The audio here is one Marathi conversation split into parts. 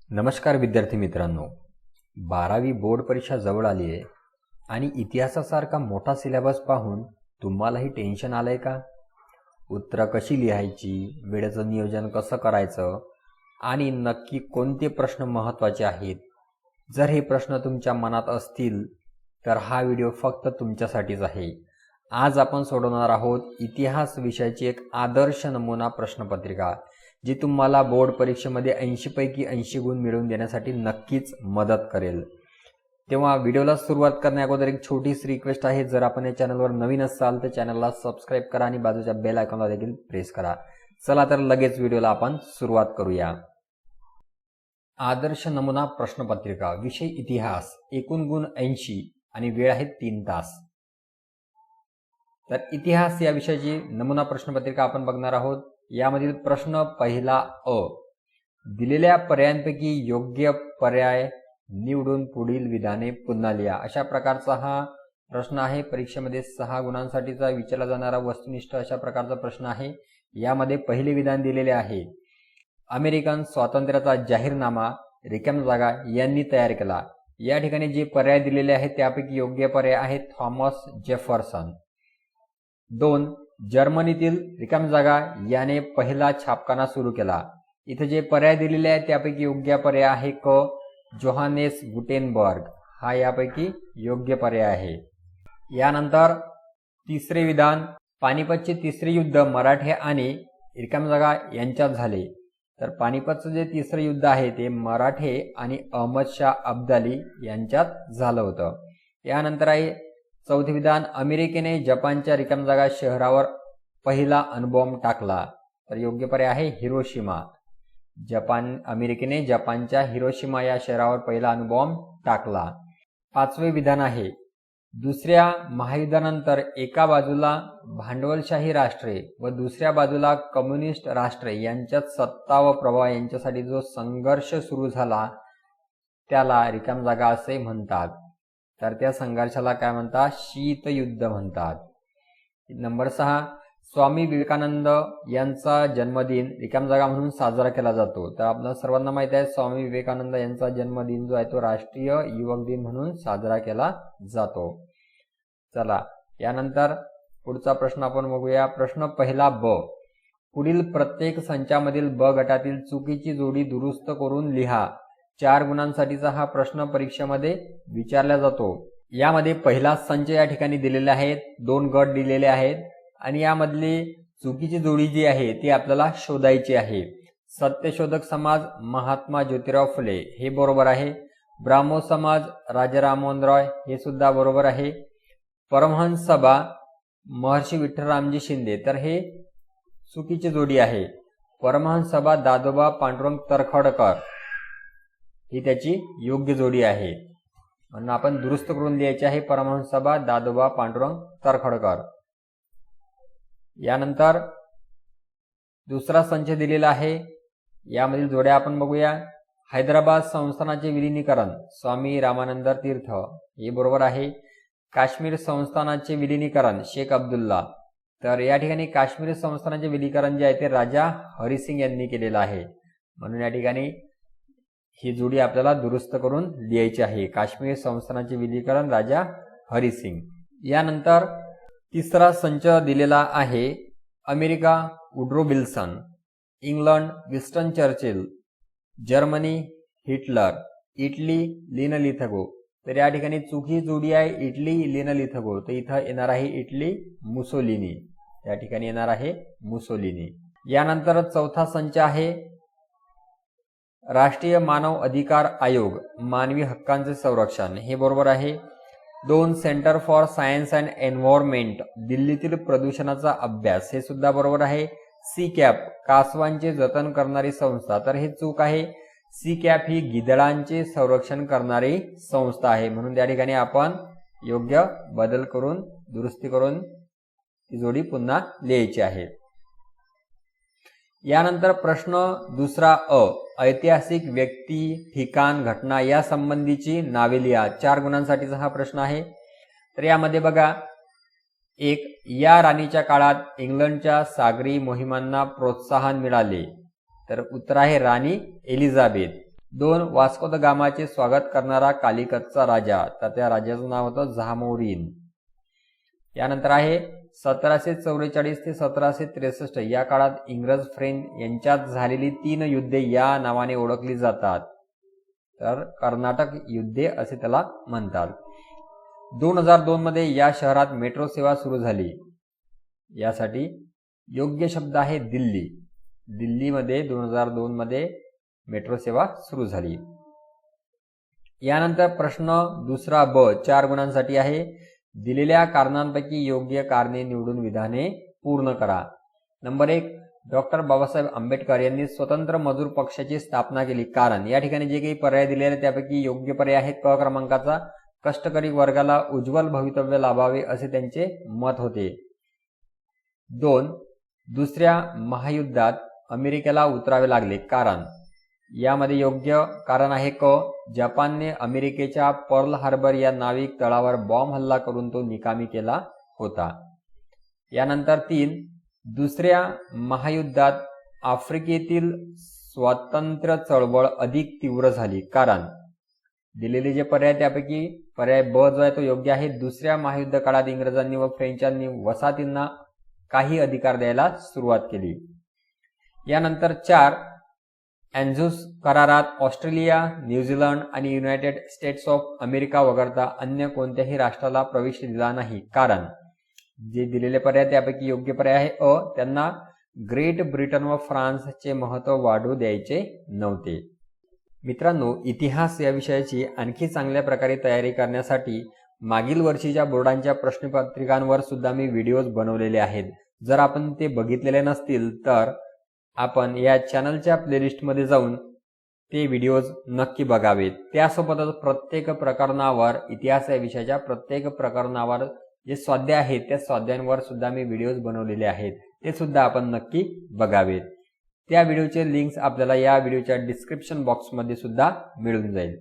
नमस्कार विद्यार्थी मित्रांनो, 12वी बोर्ड परीक्षा जवळ आली आहे आणि इतिहासासारखा मोठा सिलेबस पाहून तुम्हालाही टेन्शन आलंय का? उत्तरं कशी लिहायची, वेळेचं नियोजन कसं करायचं आणि नक्की कोणते प्रश्न महत्त्वाचे आहेत? जर हे प्रश्न तुमच्या मनात असतील तर हा व्हिडिओ फक्त तुमच्यासाठीच आहे. आज आपण सोडवणार आहोत इतिहास विषयाची एक आदर्श नमुना प्रश्नपत्रिका, जी तुम्हाला बोर्ड परीक्षेमध्ये 80 पैकी 80 गुण मिळवून देण्यासाठी नक्कीच मदत करेल. तेव्हा व्हिडिओला सुरुवात करण्याअगोदर एक छोटीशी रिक्वेस्ट आहे, जर आपण या चॅनलवर नवीन असाल तर चॅनलला सबस्क्राईब करा आणि बाजूच्या बेल आयकॉनला देखील प्रेस करा. चला तर लगेच व्हिडिओला आपण सुरुवात करूया. आदर्श नमुना प्रश्नपत्रिका, विषय इतिहास, एकूण गुण 80 आणि वेळ आहे 3 तास. तर इतिहास या विषयाची नमुना प्रश्नपत्रिका आपण बघणार आहोत. यामधील प्रश्न पहिला अ, दिलेल्या पर्यायांपैकी योग्य पर्याय निवडून पुढील विधाने पुन्हा लिहा. अशा प्रकारचा हा प्रश्न आहे. परीक्षेमध्ये 6 गुणांसाठीचा विचारला जाणारा वस्तुनिष्ठ अशा प्रकारचा प्रश्न आहे. यामध्ये पहिले विधान दिलेले आहे, अमेरिकन स्वातंत्र्याचा जाहीरनामा रिकाम्या जागा यांनी तयार केला. या ठिकाणी जे पर्याय दिलेले आहेत त्यापैकी योग्य पर्याय आहे थॉमस जेफरसन. 2, जर्मनीतील रिकाम्या जागा याने पहिला छापखाना सुरू केला. इथे जे पर्याय दिलेले आहेत त्यापैकी योग्य पर्याय आहे क, जोहानेस गुटेनबर्ग. हा यापैकी योग्य पर्याय आहे. यानंतर तिसरे विधान, पानिपतचे तिसरे युद्ध मराठे आणि रिकाम्या जागा यांच्यात झाले. तर पानिपतचं जे तिसरे युद्ध आहे ते मराठे आणि अहमद शाह अब्दाली यांच्यात झालं होतं. यानंतर आहे चौथे विधान, अमेरिकेने जपानच्या रिकाम्या जागा शहरावर पहिला अणुबॉम्ब टाकला. तर योग्य पर्याय आहे हिरोशिमा. अमेरिकेने जपानच्या हिरोशिमा या शहरावर पहिला अणुबॉम्ब टाकला. पाचवे विधान आहे, दुसऱ्या महायुद्धानंतर एका बाजूला भांडवलशाही राष्ट्रे व दुसऱ्या बाजूला कम्युनिस्ट राष्ट्रे यांच्यात सत्ता व प्रभाव यांच्यासाठी जो संघर्ष सुरू झाला त्याला रिकाम्या जागा असे म्हणतात. तर त्या संघर्षाला काय म्हणतात? शीतयुद्ध म्हणतात. नंबर 6, स्वामी विवेकानंद यांचा जन्मदिन रिकाम्या जागा म्हणून साजरा केला जातो. तर आपल्याला सर्वांना माहित आहे स्वामी विवेकानंद यांचा जन्मदिन जो आहे तो राष्ट्रीय युवक दिन म्हणून साजरा केला जातो. चला यानंतर पुढचा प्रश्न आपण बघूया. प्रश्न पहिला ब, पुढील प्रत्येक संचामधील ब गटातील चुकीची जोडी दुरुस्त करून लिहा. 4 गुणांसाठीचा हा प्रश्न परीक्षेमध्ये विचारला जातो. यामध्ये पहिला संच या ठिकाणी दिलेला आहे, 2 गट दिलेले आहेत आणि यामधली चुकीची जोडी जी आहे ती आपल्याला शोधायची आहे. सत्यशोधक समाज महात्मा ज्योतिराव फुले हे बरोबर आहे. ब्राह्मो समाज राजा राममोहन रॉय हे सुद्धा बरोबर आहे. परमहंस सभा महर्षी विठ्ठलरामजी शिंदे, तर हे चुकीची जोडी आहे. परमहंस सभा दादोबा पांडुरंग तरखडकर ही त्याची योग्य जोडी आहे. म्हणून आपण दुरुस्त करून लिहायचे आहे परमहंस सभा दादोबा पांडुरंग तरखडकर. यानंतर दुसरा संच दिलेला आहे. यामधील जोड्या आपण बघूया. हैदराबाद संस्थानाचे विलिनीकरण स्वामी रामानंद तीर्थ हे बरोबर आहे. काश्मीर संस्थानाचे विलिनीकरण शेख अब्दुल्ला. तर या ठिकाणी काश्मीर संस्थानाचे विलिनीकरण जे आहे ते राजा हरिसिंग यांनी केलेलं आहे. म्हणून या ठिकाणी ही जोडी आपल्याला दुरुस्त करून लिहायची आहे. काश्मीर संस्थानाचे विलिनीकरण राजा हरिसिंग. यानंतर तिसरा संच दिलेला आहे, America Woodrow Wilson, England Winston Churchill, Germany Hitler, Italy Linlithgow. तर या ठिकाणी चुकी जोडी आहे इटली लिनलिथगो. तर इथं येणार आहे इटली मुसोलिनी. या ठिकाणी येणार आहे मुसोलिनी. यानंतर चौथा संच आहे, राष्ट्रीय मानव अधिकार आयोग मानवी हक्कांचे संरक्षण हे बरोबर आहे. 2, centre for science and environment दिल्लीतील प्रदूषणाचा अभ्यास हे सुद्धा बरोबर आहे. सी कॅप कासवांचे जतन करणारी संस्था, तर हे चूक आहे. सी कॅप ही गिधाडांचे संरक्षण करणारी संस्था आहे. म्हणून त्या ठिकाणी आपण योग्य बदल करून दुरुस्ती करून ती जोडी पुन्हा लिहायची आहे. यानंतर प्रश्न दुसरा अ, ऐतिहासिक व्यक्ती ठिकाण घटना या संबंधीची नावे लिहा. 4 गुणांसाठीचा हा प्रश्न आहे. तर यामध्ये बघा, 1, या राणीच्या काळात इंग्लंडच्या सागरी मोहिमांना प्रोत्साहन मिळाले. तर उत्तर आहे राणी एलिझाबेथ. 2 वास्को द गामाचे स्वागत करणारा कालिकतचा राजा, तर त्या राजाचं नाव होतं झामोरीन. यानंतर आहे 1744 ते 1763 या काळात इंग्रज फ्रेंच यांच्यात झालेली 3 युद्धे या नावाने ओळखली जातात. तर कर्नाटक युद्धे असे त्याला म्हणतात. 2002 मध्ये या शहरात मेट्रो सेवा सुरू झाली. यासाठी योग्य शब्द आहे दिल्ली. दिल्लीमध्ये 2002 मध्ये मेट्रो सेवा सुरू झाली. यानंतर प्रश्न दुसरा ब 4 गुणांसाठी आहे. दिलेल्या कारणांपैकी योग्य कारणे निवडून विधाने पूर्ण करा. नंबर 1, डॉक्टर बाबासाहेब आंबेडकर यांनी स्वतंत्र मजूर पक्षाची स्थापना केली. कारण या ठिकाणी जे काही पर्याय दिलेले त्यापैकी योग्य पर्याय आहेत क क्रमांकाचा. कष्टकरी वर्गाला उज्ज्वल भवितव्य लाभावे असे त्यांचे मत होते. 2, दुसऱ्या महायुद्धात अमेरिकेला उतरावे लागले. कारण यामध्ये योग्य कारण आहे क, जपानने अमेरिकेच्या पर्ल हार्बर या नाविक तळावर बॉम्ब हल्ला करून तो निकामी केला होता. यानंतर 3, दुसऱ्या महायुद्धात आफ्रिकेतील स्वातंत्र्य चळवळ अधिक तीव्र झाली. कारण दिलेले जे पर्याय त्यापैकी पर्याय ब जो आहे तो योग्य आहे. दुसऱ्या महायुद्ध काळात इंग्रजांनी व फ्रेंचांनी वसाहतींना काही अधिकार द्यायला सुरुवात केली. यानंतर 4, अँझुस करारात ऑस्ट्रेलिया, न्यूझीलंड आणि युनायटेड स्टेट्स ऑफ अमेरिका वगळता अन्य कोणत्याही राष्ट्राला प्रवेश दिला नाही. कारण जे दिलेले पर्याय त्यापैकी योग्य पर्याय आहे अ, त्यांना ग्रेट ब्रिटन व फ्रान्सचे महत्त्व वाढू द्यायचे नव्हते. मित्रांनो, इतिहास या विषयाची आणखी चांगल्या प्रकारे तयारी करण्यासाठी मागील वर्षीच्या बोर्डांच्या प्रश्नपत्रिकांवर सुद्धा मी व्हिडिओज बनवलेले आहेत. जर आपण ते बघितलेले नसतील तर आपण या चॅनलच्या प्लेलिस्टमध्ये जाऊन ते व्हिडिओज नक्की बघावेत. त्यासोबतच प्रत्येक प्रकरणावर, इतिहास या विषयाच्या प्रत्येक प्रकरणावर जे स्वाध्याय आहेत त्या स्वाध्यायांवर सुद्धा मी व्हिडिओज बनवलेले आहेत. ते सुद्धा आपण नक्की बघावेत. त्या व्हिडिओचे लिंक्स आपल्याला या व्हिडिओच्या डिस्क्रिप्शन बॉक्समध्ये सुद्धा मिळून जाईल.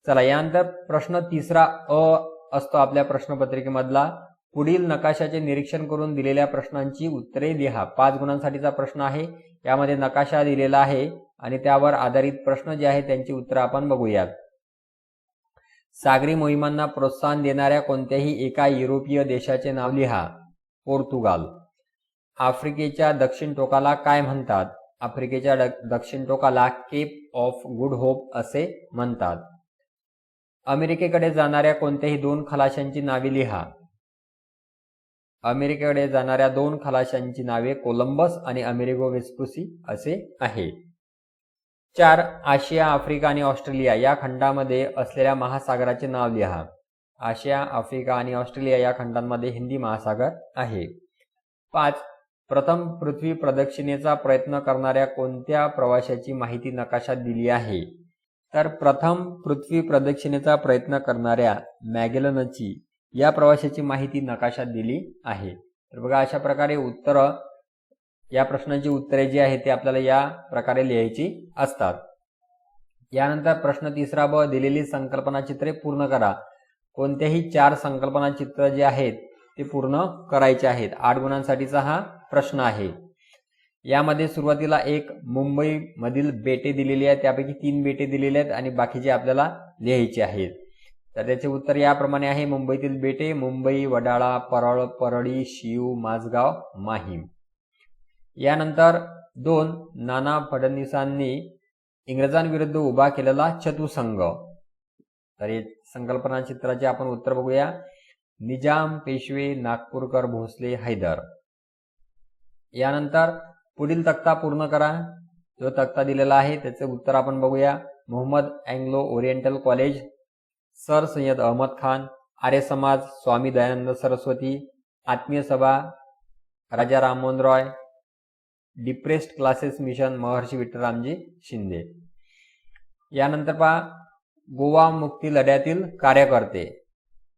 चला, यानंतर प्रश्न तिसरा अ असतो आपल्या प्रश्नपत्रिकेमधला. पुढील नकाशाचे निरीक्षण करून दिलेल्या प्रश्नांची उत्तरे लिहा. 5 गुणांसाठीचा प्रश्न आहे. यामध्ये नकाशा दिलेला आहे आणि त्यावर आधारित प्रश्न जे आहेत त्यांची उत्तरं आपण बघूयात. सागरी मोहिमांना प्रोत्साहन देणाऱ्या कोणत्याही एका युरोपीय देशाचे नाव लिहा. पोर्तुगाल. आफ्रिकेच्या दक्षिण टोकाला काय म्हणतात? आफ्रिकेच्या दक्षिण टोकाला केप ऑफ गुड होप असे म्हणतात. अमेरिकेकडे जाणाऱ्या कोणत्याही 2 खलाशांची नावे लिहा. अमेरिकेकडे जाणाऱ्या 2 खलाशांची नावे कोलंबस आणि अमेरिगो वेस्पुसी असे आहे. 4, आशिया, आफ्रिका आणि ऑस्ट्रेलिया या खंडामध्ये असलेल्या महासागराचे नाव लिहा. आशिया, आफ्रिका आणि ऑस्ट्रेलिया या खंडांमध्ये हिंदी महासागर आहे. 5, प्रथम पृथ्वी प्रदक्षिणेचा प्रयत्न करणाऱ्या कोणत्या प्रवाशाची माहिती नकाशात दिली आहे? तर प्रथम पृथ्वी प्रदक्षिणेचा प्रयत्न करणाऱ्या मॅगेलनची या प्रवाशाची माहिती नकाशात दिली आहे. तर बघा, अशा प्रकारे उत्तरं, या प्रश्नांची उत्तरे जी आहेत ते आपल्याला या प्रकारे लिहायची असतात. यानंतर प्रश्न तिसरा ब, दिलेली संकल्पना चित्रे पूर्ण करा. कोणत्याही 4 संकल्पना चित्र जे आहेत ते पूर्ण करायचे आहेत. 8 गुणांसाठीचा हा प्रश्न आहे. यामध्ये सुरुवातीला 1 मुंबई मधील बेटे दिलेली आहेत. त्यापैकी 3 बेटे दिलेले आहेत आणि बाकीचे आपल्याला लिहायचे आहेत. तर त्याचे उत्तर याप्रमाणे आहे. मुंबईतील बेटे मुंबई, वडाळा, परळ, परळी, शीव, माझगाव, माहीम. यानंतर 2, नाना फडणवीसांनी इंग्रजांविरुद्ध उभा केलेला चतुसंघ. तर हे संकल्पना चित्राचे आपण उत्तर बघूया. निजाम, पेशवे, नागपूरकर, भोसले, हैदर. यानंतर पुढील तक्ता पूर्ण करा. जो तक्ता दिलेला आहे त्याचे उत्तर आपण बघूया. Mohammed Anglo Oriental college, sir Sayyid Ahmad Khan, Arya Samaj, Swami Dayanand Saraswati, Atmiya Sabha, Raja Rammohan Roy, depressed classes mission, Maharshi Vitthalramji Shinde. यानंतर पहा, गोवा मुक्ती लढ्यातील कार्यकर्ते.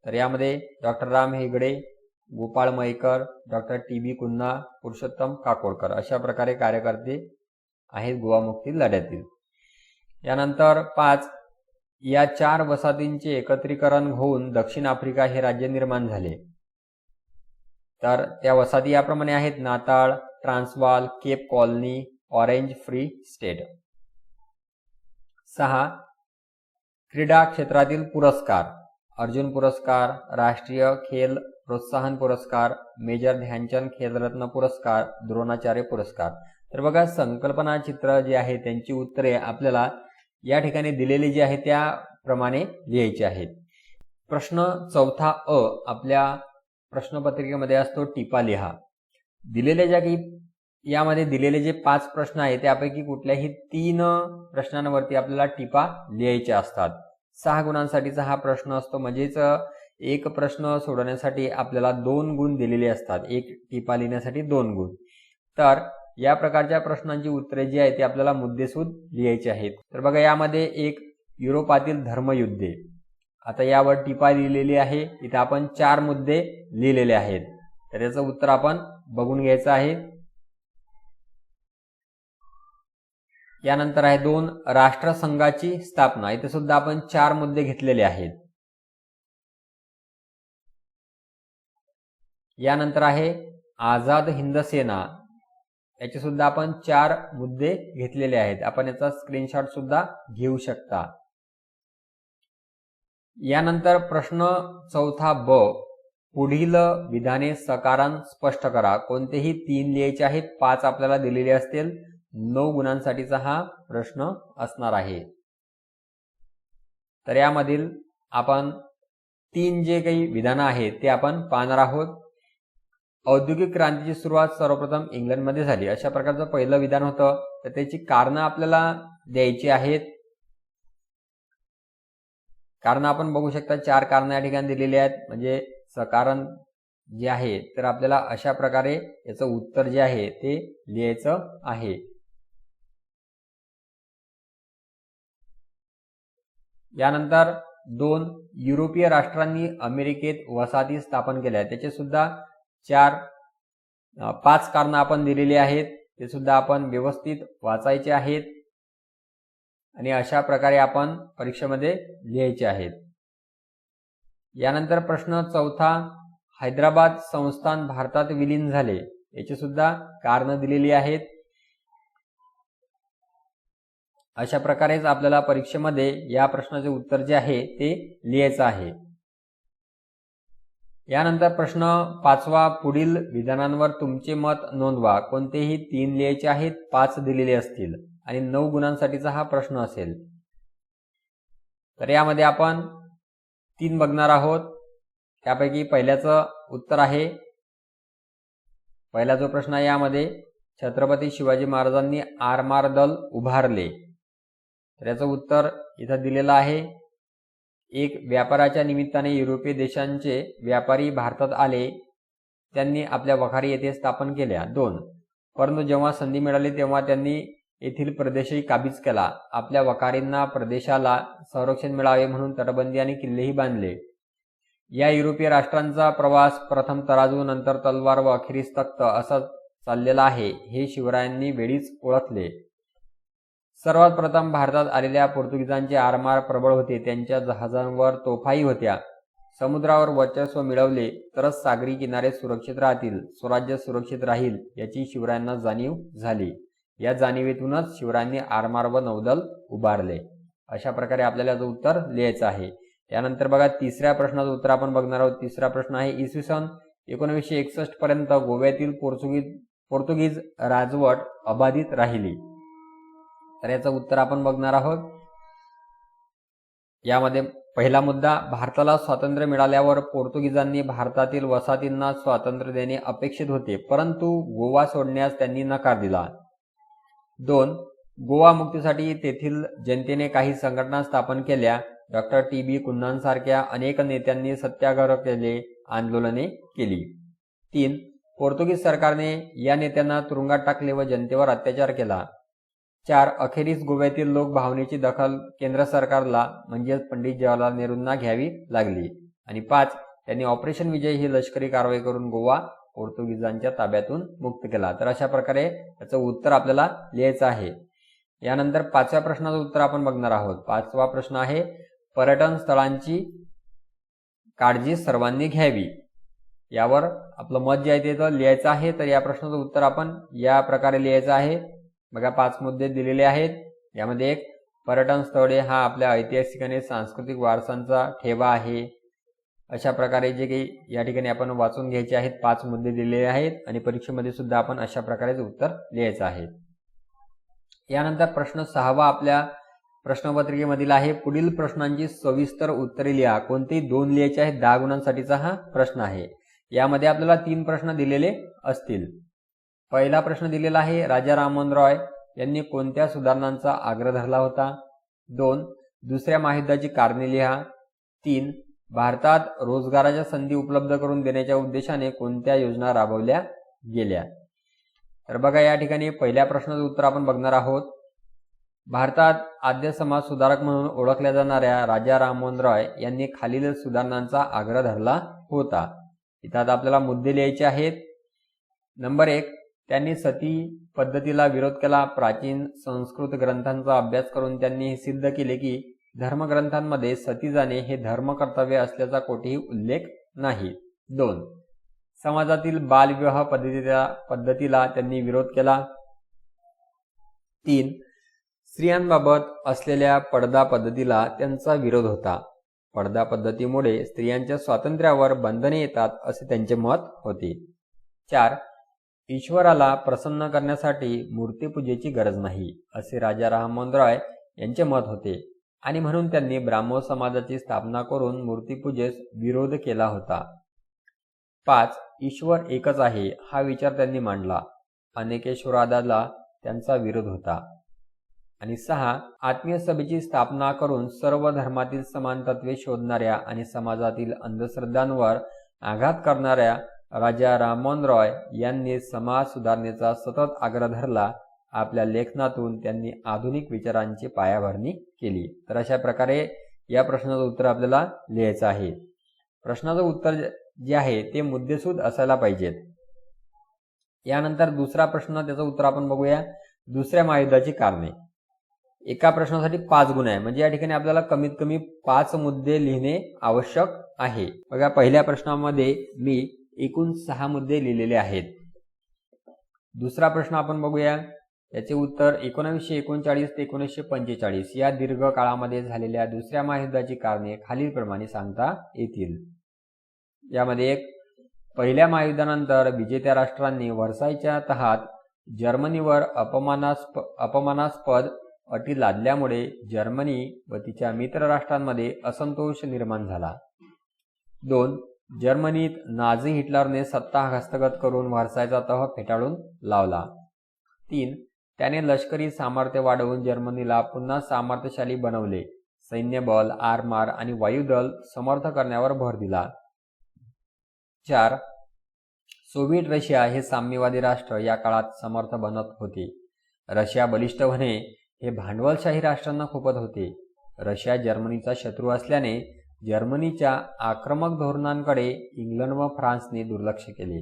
तर यामध्ये doctor Ram Hegde, Gopal Mayekar, doctor T B. Cunha, Purushottam Kakodkar अशा प्रकारे कार्यकर्ते आहेत गोवा मुक्ती लढ्यातील. यानंतर 5, या 4 वसाहतींचे एकत्रीकरण होऊन दक्षिण आफ्रिका हे राज्य निर्माण झाले. तर त्या वसाहती याप्रमाणे आहेत. Natal, Transvaal, Cape Colony, Orange Free State. 6 क्रीडा क्षेत्रातील पुरस्कार, अर्जुन पुरस्कार, राष्ट्रीय खेल प्रोत्साहन पुरस्कार, मेजर ध्यानचंद खेलरत्न पुरस्कार, द्रोणाचार्य पुरस्कार. तर बघा संकल्पना चित्र जे आहे त्यांची उत्तरे आपल्याला या ठिकाणी दिलेली जी आहे त्याप्रमाणे लिहायची आहेत. प्रश्न चौथा अ आपल्या प्रश्नपत्रिकेमध्ये असतो टिपा लिहा. दिलेले ज्या की यामध्ये दिलेले जे 5 प्रश्न आहेत त्यापैकी कुठल्याही 3 प्रश्नांवरती आपल्याला टिपा लिहायच्या असतात. 6 गुणांसाठीचा हा प्रश्न असतो, म्हणजेच एक प्रश्न सोडवण्यासाठी आपल्याला 2 गुण दिलेले असतात, एक टिपा लिहिण्यासाठी 2 गुण. तर या प्रकारच्या प्रश्नांची उत्तरे जी आहेत ती आपल्याला मुद्देसूद लिहायची आहेत. तर बघा यामध्ये एक युरोपातील धर्मयुद्धे, आता यावर टिपा लिहिलेली आहे. इथे आपण 4 मुद्दे लिहिलेले आहेत, तर याचं उत्तर आपण बघून घ्यायचं आहे. यानंतर आहे 2 राष्ट्रसंघाची स्थापना, इथे सुद्धा आपण 4 मुद्दे घेतलेले आहेत. यानंतर आहे आझाद हिंद सेना, याचे सुद्धा आपण 4 मुद्दे घेतलेले आहेत. आपण याचा स्क्रीनशॉट सुद्धा घेऊ शकता. यानंतर प्रश्न चौथा ब, पुढील विधाने सकारान स्पष्ट करा. कोणतेही 3 लिहायचे आहेत, 5 आपल्याला दिलेले असतील. 9 गुणांसाठीचा हा प्रश्न असणार आहे. तर यामधील आपण 3 जे काही विधानं आहेत ते आपण पाहणार आहोत. औद्योगिक क्रांतीची सुरुवात सर्वप्रथम इंग्लंडमध्ये झाली, अशा प्रकारचं पहिलं विधान होतं. तर त्याची कारणं आपल्याला द्यायची आहेत. कारण आपण बघू शकता 4 कारणं या ठिकाणी दिलेली आहेत, म्हणजे सकारण जे आहे तर आपल्याला अशा प्रकारे याचं उत्तर जे आहे ते लिहायचं आहे. यानंतर 2 युरोपीय राष्ट्रांनी अमेरिकेत वसाहती स्थापन केल्या, त्याचे सुद्धा 5 कारणं आपण दिलेली आहेत, ते सुद्धा आपण व्यवस्थित वाचायचे आहेत आणि अशा प्रकारे आपण परीक्षेमध्ये लिहायचे आहेत. यानंतर प्रश्न चौथा, हैदराबाद संस्थान भारतात विलीन झाले, याची सुद्धा कारणं दिलेली आहेत. अशा प्रकारेच आपल्याला परीक्षेमध्ये या प्रश्नाचे उत्तर जे आहे ते लिहायचं आहे. यानंतर प्रश्न 5वा, पुढील विधानांवर तुमचे मत नोंदवा. कोणतेही 3 लिहायचे आहेत, 5 दिलेले असतील आणि 9 गुणांसाठीचा हा प्रश्न असेल. तर यामध्ये आपण 3 बघणार आहोत. त्यापैकी पहिल्याचं उत्तर आहे, पहिला जो प्रश्न आहे यामध्ये छत्रपती शिवाजी महाराजांनी आरमार दल उभारले, तर याचं उत्तर इथं दिलेलं आहे. 1 व्यापाराच्या निमित्ताने युरोपीय देशांचे व्यापारी भारतात आले, त्यांनी आपल्या वखारी येथे स्थापन केल्या. 2 परंतु जेव्हा संधी मिळाली तेव्हा त्यांनी येथील प्रदेशही काबीज केला. आपल्या वखारींना प्रदेशाला संरक्षण मिळावे म्हणून तटबंदी आणि किल्लेही बांधले. या युरोपीय राष्ट्रांचा प्रवास प्रथम तराजू, नंतर तलवार व अखेरीस तख्त असा चाललेला आहे, हे शिवरायांनी वेळीच ओळखले. सर्वात प्रथम भारतात आलेल्या पोर्तुगीजांचे आरमार प्रबळ होते, त्यांच्या जहाजांवर तोफाही होत्या. समुद्रावर वर्चस्व मिळवले तरच सागरी किनारे सुरक्षित राहतील, स्वराज्य सुरक्षित राहील याची शिवरायांना जाणीव झाली. या जाणीवेतूनच शिवरायांनी आरमार व नौदल उभारले. अशा प्रकारे आपल्याला जो उत्तर लिहायचं आहे. यानंतर बघा 3ऱ्या प्रश्नाचं उत्तर आपण बघणार आहोत. 3रा प्रश्न आहे, इसवी सन 1961 पर्यंत गोव्यातील पोर्तुगीज राजवट अबाधित राहिली, तर याचं उत्तर आपण बघणार आहोत. यामध्ये पहिला मुद्दा, भारताला स्वातंत्र्य मिळाल्यावर पोर्तुगीजांनी भारतातील वसाहतींना स्वातंत्र्य देणे अपेक्षित होते, परंतु गोवा सोडण्यास त्यांनी नकार दिला. 2 गोवा मुक्तीसाठी तेथील जनतेने काही संघटना स्थापन केल्या. Doctor TB. कुन्हांसारख्या अनेक नेत्यांनी सत्याग्रह केले, आंदोलने केली. 3 पोर्तुगीज सरकारने या नेत्यांना तुरुंगात टाकले व जनतेवर अत्याचार केला. 4 अखेरीस गोव्यातील लोक भावनेची दखल केंद्र सरकारला म्हणजेच पंडित जवाहरलाल नेहरूंना घ्यावी लागली. आणि 5 त्यांनी ऑपरेशन विजय ही लष्करी कारवाई करून गोवा पोर्तुगीजांच्या ताब्यातून मुक्त केला. तर अशा प्रकारे याचं उत्तर आपल्याला लिहायचं आहे. यानंतर 5व्या प्रश्नाचं उत्तर आपण बघणार आहोत. 5वा प्रश्न आहे, पर्यटन स्थळांची काळजी सर्वांनी घ्यावी. यावर आपलं मत जे आहे ते लिहायचं आहे. तर या प्रश्नाचं उत्तर आपण या प्रकारे लिहायचं आहे. बघा 5 मुद्दे दिलेले आहेत. यामध्ये 1 पर्यटन स्थळे हा आपल्या ऐतिहासिक आणि सांस्कृतिक वारसांचा ठेवा आहे. अशा प्रकारे जे काही या ठिकाणी आपण वाचून घ्यायचे आहेत 5 मुद्दे दिलेले आहेत आणि परीक्षेमध्ये सुद्धा आपण अशा प्रकारेच उत्तर लिहायचं आहे. यानंतर प्रश्न 6वा आपल्या प्रश्नपत्रिकेमधील आहे. पुढील प्रश्नांची सविस्तर उत्तरे लिहा. कोणतेही 2 लिहायचे आहेत. 10 गुणांसाठीचा हा प्रश्न आहे. यामध्ये आपल्याला 3 प्रश्न दिलेले असतील. पहिला प्रश्न दिलेला आहे, राजा राममोहन रॉय यांनी कोणत्या सुधारणांचा आग्रह धरला होता? 2. दुसऱ्या महायुद्धाची कारणे लिहा. 3. भारतात रोजगाराच्या संधी उपलब्ध करून देण्याच्या उद्देशाने कोणत्या योजना राबवल्या गेल्या? तर बघा, या ठिकाणी पहिल्या प्रश्नाचं उत्तर आपण बघणार आहोत. भारतात आद्य समाज सुधारक म्हणून ओळखल्या जाणाऱ्या राजा राममोहन रॉय यांनी खालील सुधारणांचा आग्रह धरला होता. इथं आता आपल्याला मुद्दे लिहायचे आहेत. नंबर 1, त्यांनी सती पद्धतीला विरोध केला. प्राचीन संस्कृत ग्रंथांचा अभ्यास करून त्यांनी हे सिद्ध केले की धर्मग्रंथांमध्ये सती जाणे हे धर्मकर्तव्य असल्याचा कोठेही उल्लेख नाही. 2. समाजातील बालविवाह पद्धतीला त्यांनी विरोध केला. 3. स्त्रियांबाबत असलेल्या पडदा पद्धतीला त्यांचा विरोध होता. पडदा पद्धतीमुळे स्त्रियांच्या स्वातंत्र्यावर बंधने येतात असे त्यांचे मत होते. 4. ईश्वराला प्रसन्न करण्यासाठी मूर्तिपूजेची गरज नाही असे राजा राममोहन रॉय यांचे मत होते आणि म्हणून त्यांनी ब्राह्मो समाजाची स्थापना करून मूर्तिपूजेस विरोध केला होता. 5. ईश्वर एकच आहे हा विचार त्यांनी मांडला. अनेकेश्वरवादाला त्यांचा विरोध होता. आणि 6. आत्मीय सभेची स्थापना करून सर्व धर्मातील समान तत्वे शोधणाऱ्या आणि समाजातील अंधश्रद्धांवर आघात करणाऱ्या राजा राममोहन रॉय यांनी समाज सुधारणेचा सतत आग्रह धरला. आपल्या लेखनातून त्यांनी आधुनिक विचारांची पायाभरणी केली. तर अशा प्रकारे या प्रश्नाचं उत्तर आपल्याला लिहायचं आहे. प्रश्नाचं उत्तर जे आहे ते मुद्देसूद असायला पाहिजेत. यानंतर दुसरा प्रश्न, त्याचं उत्तर आपण बघूया. दुसऱ्या महायुद्धाची कारणे. एका प्रश्नासाठी 5 गुण आहे, म्हणजे या ठिकाणी आपल्याला कमीत कमी 5 मुद्दे लिहिणे आवश्यक आहे. बघा, पहिल्या प्रश्नामध्ये मी एकूण 6 मुद्दे लिहिलेले आहेत. दुसरा प्रश्न आपण बघूया. याचे उत्तर 1939 ते 1945 या दीर्घ काळामध्ये झालेल्या दुसऱ्या महायुद्धाची कारणे खालीलप्रमाणे सांगता येतील. यामध्ये 1. पहिल्या महायुद्धानंतर विजेत्या राष्ट्रांनी व्हर्सायच्या तहात जर्मनीवर अपमानास्पद अटी लादल्यामुळे जर्मनी व तिच्या मित्र राष्ट्रांमध्ये असंतोष निर्माण झाला. 2. जर्मनीत नाझी हिटलरने सत्ता हस्तगत करून व्हर्सायचा तह फेटाळून लावला. 3. त्याने लष्करी सामर्थ्य वाढवून जर्मनीला पुन्हा सामर्थ्यशाली बनवले. सैन्यबल, आरमार आणि वायुदल समर्थ करण्यावर भर दिला. 4. सोव्हिएट रशिया हे साम्यवादी राष्ट्र या काळात समर्थ बनत होते. रशिया बलिष्ठ होणे हे भांडवलशाही राष्ट्रांना खुपत होते. रशिया जर्मनीचा शत्रू असल्याने जर्मनीच्या आक्रमक धोरणांकडे इंग्लंड व फ्रान्सने दुर्लक्ष केले.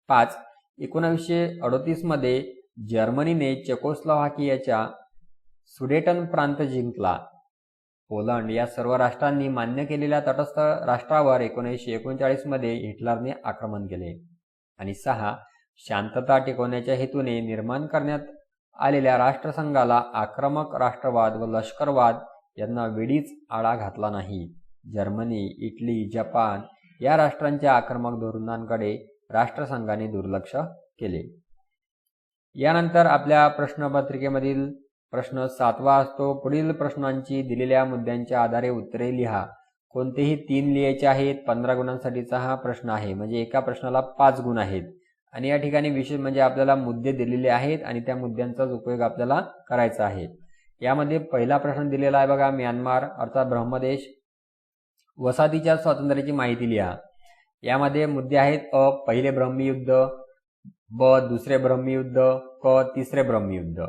5. 1938 मध्ये जर्मनीने चेकोस्लोव्हाकियाच्या सुडेटन प्रांत जिंकला. पोलंड या सर्व राष्ट्रांनी मान्य केलेल्या तटस्थ राष्ट्रावर 1939 मध्ये हिटलरने आक्रमण केले. आणि 6. शांतता टिकवण्याच्या हेतूने निर्माण करण्यात आलेल्या राष्ट्रसंघाला आक्रमक राष्ट्रवाद व लष्करवाद यांना वेळीच आळा घातला नाही. जर्मनी, इटली, जपान या राष्ट्रांच्या आक्रमक धोरणांकडे राष्ट्रसंघाने दुर्लक्ष केले. यानंतर आपल्या प्रश्नपत्रिकेमधील प्रश्न 7वा असतो. पुढील प्रश्नांची दिलेल्या मुद्द्यांच्या आधारे उत्तरे लिहा. कोणतेही 3 लिहायचे आहेत. 15 गुणांसाठीचा हा प्रश्न आहे, म्हणजे एका प्रश्नाला 5 गुण आहेत. आणि या ठिकाणी विशेष म्हणजे आपल्याला मुद्दे दिलेले आहेत आणि त्या मुद्द्यांचाच उपयोग आपल्याला करायचा आहे. यामध्ये पहिला प्रश्न दिलेला आहे बघा, म्यानमार अर्थात ब्रह्मदेश वसाहतीच्या स्वातंत्र्याची माहिती लिहा. यामध्ये मुद्दे आहेत. अ. पहिले ब्रह्मयुद्ध, ब. दुसरे ब्रह्मयुद्ध, क. तिसरे ब्रह्मयुद्ध.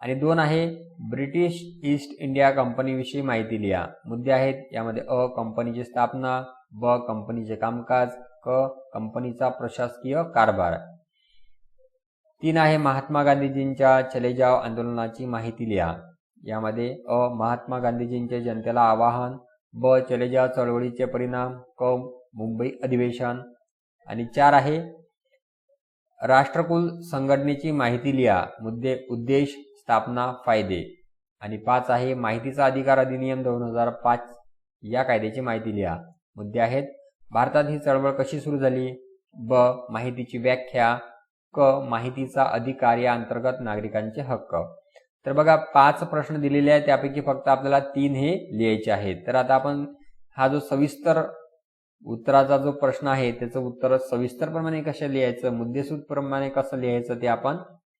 आणि 2 आहे ब्रिटिश ईस्ट इंडिया कंपनीविषयी माहिती लिहा. मुद्दे आहेत यामध्ये अ. कंपनीची स्थापना, ब. कंपनीचे कामकाज, क. कंपनीचा प्रशासकीय कारभार. 3 आहे महात्मा गांधीजींच्या चले जाव आंदोलनाची माहिती लिहा. यामध्ये अ. महात्मा गांधीजींचे जनतेला आवाहन, ब. चले जाव चळवळीचे परिणाम, क. मुंबई अधिवेशन. आणि 4 आहे राष्ट्रकुल संघटनेची माहिती लिहा. मुद्दे उद्देश, स्थापना, फायदे. आणि 5 आहे माहितीचा अधिकार अधिनियम 2005 या कायद्याची माहिती लिहा. मुद्दे आहेत भारतात ही चळवळ कशी सुरू झाली, ब माहितीची व्याख्या, क माहितीचा अधिकार या अंतर्गत नागरिकांचे हक्क. तर बघा 5 प्रश्न दिलेले आहेत, त्यापैकी फक्त आपल्याला 3 हे लिहायचे आहेत. तर आता आपण हा जो सविस्तर उत्तराचा जो प्रश्न आहे त्याचं उत्तर सविस्तरप्रमाणे कसं लिहायचं, मुद्देसूद प्रमाणे कसं लिहायचं ते आपण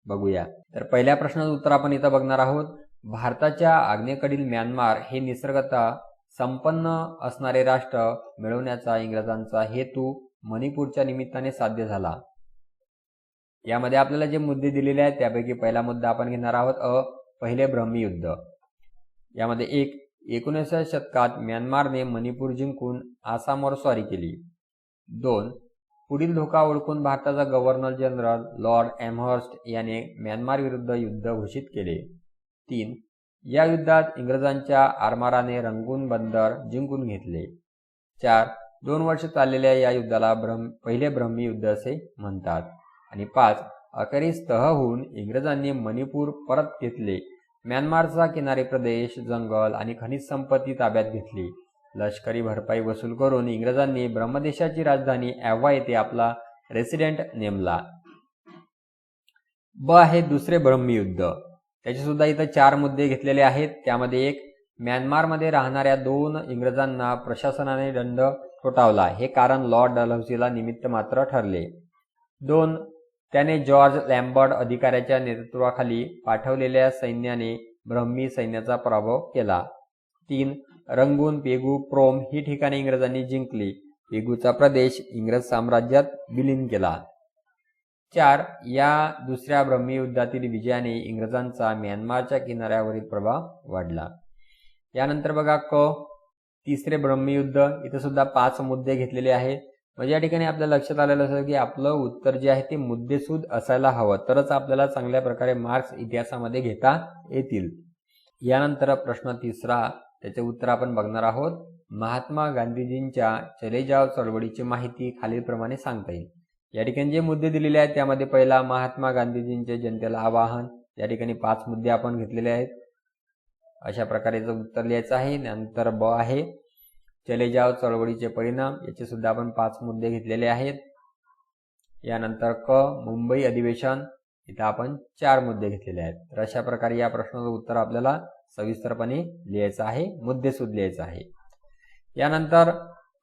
बघूया. तर पहिल्या प्रश्नाचं उत्तर आपण इथं बघणार आहोत. भारताच्या आग्नेयेकडील म्यानमार हे निसर्गतः संपन्न असणारे राष्ट्र मिळवण्याचा इंग्रजांचा हेतू मणिपूरच्या निमित्ताने साध्य झाला. यामध्ये आपल्याला जे मुद्दे दिलेले आहेत त्यापैकी पहिला मुद्दा आपण घेणार आहोत पहिले ब्रह्मयुद्ध. यामध्ये 19व्या शतकात म्यानमारने मणिपूर जिंकून आसामवर स्वारी केली. 2 पुढील धोका ओळखून भारताचा गव्हर्नर जनरल लॉर्ड एमहर्स्ट याने म्यानमार विरुद्ध युद्ध घोषित केले. 3 या युद्धात इंग्रजांच्या आरमाराने रंगून बंदर जिंकून घेतले. 4 2 वर्ष चाललेल्या या युद्धाला पहिले ब्रह्मयुद्ध असे म्हणतात. आणि 5 अखेरीस तह होऊन इंग्रजांनी मणिपूर परत घेतले. म्यानमारचा किनारी प्रदेश, जंगल आणि खनिज संपत्ती ताब्यात घेतली. लष्करी भरपाई वसूल करून इंग्रजांनी ब्रह्मदेशाची राजधानी ॲव्हा येथे आपला रेसिडेंट नेमला. ब आहे दुसरे ब्रह्मयुद्ध. त्याचे सुद्धा इथं 4 मुद्दे घेतलेले आहेत. त्यामध्ये 1 म्यानमारमध्ये राहणाऱ्या 2 इंग्रजांना प्रशासनाने दंड ठोठावला. हे कारण लॉर्ड डलहौसीला निमित्त मात्र ठरले. 2 त्याने जॉर्ज लॅम्बर्ट अधिकाऱ्याच्या नेतृत्वाखाली पाठवलेल्या सैन्याने ब्रह्मी सैन्याचा पराभव केला. 3 रंगून, पेगू, प्रोम ही ठिकाणे इंग्रजांनी जिंकली. पेगूचा प्रदेश इंग्रज साम्राज्यात विलीन केला. 4 या दुसऱ्या ब्रह्मयुद्धातील विजयाने इंग्रजांचा म्यानमारच्या किनाऱ्यावरील प्रभाव वाढला. यानंतर बघा तिसरे ब्रह्मयुद्ध. इथे सुद्धा 5 मुद्दे घेतलेले आहेत. म्हणजे या ठिकाणी आपल्या लक्षात आलेलं असं की आपलं उत्तर जे आहे ते मुद्देसूद असायला हवं, तरच आपल्याला चांगल्या प्रकारे मार्क्स इतिहासामध्ये घेता येतील. यानंतर प्रश्न तिसरा, त्याचे उत्तर आपण बघणार आहोत. महात्मा गांधीजींच्या चले जाव चळवळीची माहिती खालीलप्रमाणे सांगता येईल. या ठिकाणी जे मुद्दे दिलेले आहेत त्यामध्ये पहिला महात्मा गांधीजींचे जनतेला आवाहन. या ठिकाणी 5 मुद्दे आपण घेतलेले आहेत. अशा प्रकारेचं उत्तर लिहायचं आहे. नंतर ब आहे चले जाव चळवळीचे परिणाम. याचे सुद्धा आपण 5 मुद्दे घेतलेले आहेत. यानंतर मुंबई अधिवेशन. इथं आपण 4 मुद्दे घेतलेले आहेत. तर अशा प्रकारे या प्रश्नाचं उत्तर आपल्याला सविस्तरपणे लिहायचं आहे, मुद्देसूद लिहायचं आहे. यानंतर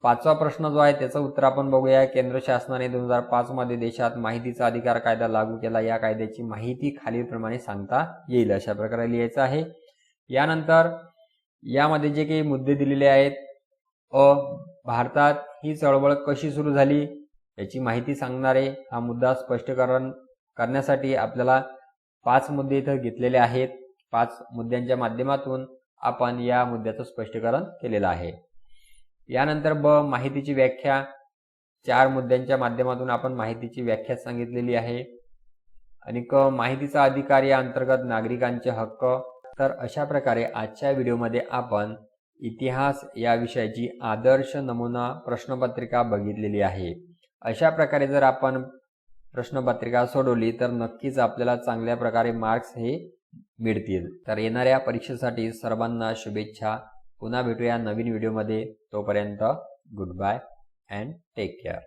5वा प्रश्न जो आहे त्याचं उत्तर आपण बघूया. केंद्र शासनाने 2005 मध्ये देशात माहितीचा अधिकार कायदा लागू केला. या कायद्याची माहिती खालीलप्रमाणे सांगता येईल. अशा प्रकारे लिहायचं आहे. यानंतर यामध्ये जे काही मुद्दे दिलेले आहेत, भारतात ही चळवळ कशी सुरू झाली याची माहिती सांगणारे हा मुद्दा स्पष्टीकरण करण्यासाठी आपल्याला 5 मुद्दे इथं घेतलेले आहेत. 5 मुद्द्यांच्या माध्यमातून आपण या मुद्द्याचं स्पष्टीकरण केलेलं आहे. यानंतर ब माहितीची व्याख्या. 4 मुद्द्यांच्या माध्यमातून आपण माहितीची व्याख्या सांगितलेली आहे. आणि माहितीचा अधिकार या अंतर्गत नागरिकांचे हक्क. तर अशा प्रकारे आजच्या व्हिडिओमध्ये आपण इतिहास या विषयाची आदर्श नमुना प्रश्नपत्रिका बघितलेली आहे. अशा प्रकारे जर आपण प्रश्नपत्रिका सोडवली तर नक्कीच आपल्याला चांगल्या प्रकारे मार्क्स हे मिळतील. तर येणाऱ्या परीक्षेसाठी सर्वांना शुभेच्छा. पुन्हा भेटूया नवीन व्हिडिओमध्ये. तोपर्यंत good bye and take care.